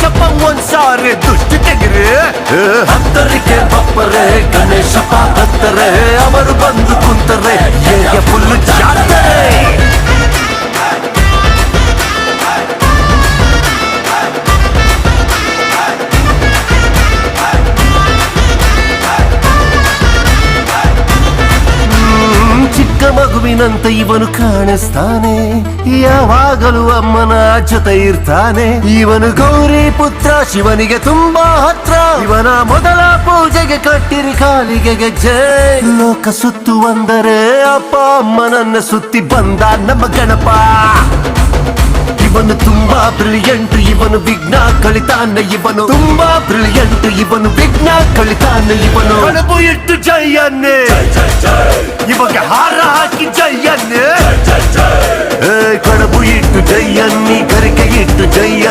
ಗಣೇಶಪ್ಪ ಒಂದ್ಸಾರಿ ದುಷ್ಟಿ ತೆಗಿರಿ. ಹತ್ತರಿಗೆ ಬಪ್ಪರೆ ಗಣೇಶಪ್ಪ ಹತ್ತರೆ ಅವರು ಬಂದು ಕುಂತರೆ ಫುಲ್ ಜಾತ್ರೆ. ಚಿಕ್ಕ ಮಗುವಿನಂತೆ ಇವನು ಕಾಣಿಸ್ತಾನೆ, ಯಾವಾಗಲೂ ಅಮ್ಮನ ಜೊತೆ ಇರ್ತಾನೆ. ಇವನು ಗೌರಿ ಪುತ್ರ, ಶಿವನಿಗೆ ತುಂಬಾ ಹತ್ರ. ಇವನ ಮೊದಲ ಪೂಜೆಗೆ ಕಟ್ಟಿರಿ ಕಾಲಿಗೆ ಗೆಜ್ಜೆ. ಲೋಕ ಸುತ್ತುವಂದರೆ ಅಪ್ಪ ಅಮ್ಮನನ್ನ ಸುತ್ತಿ ಬಂದ ನಮ್ಮ ಗಣಪ. ಇವನು ತುಂಬಾ ಬ್ರಿಲಿಯಂಟ್, ಇವನು ವಿಘ್ನ ಕಳಿತಾನೆ. ಇವನು ತುಂಬಾ ಬ್ರಿಲಿಯಂಟ್, ಇವನು ವಿಘ್ನ ಕಳಿತಾನೆ. ಇವನು ಕಣಬು ಇಟ್ಟು ಜಯನ್ನೇ, ಇವಾಗ ಹಾರ ಹಾಕಿ ಜಯನ್ನೇ. ಕಣಬು ಇಟ್ಟು ಜಯನ್ನಿ, ಗರಿಕೆ ಇಟ್ಟು ಜಯನ್ನ.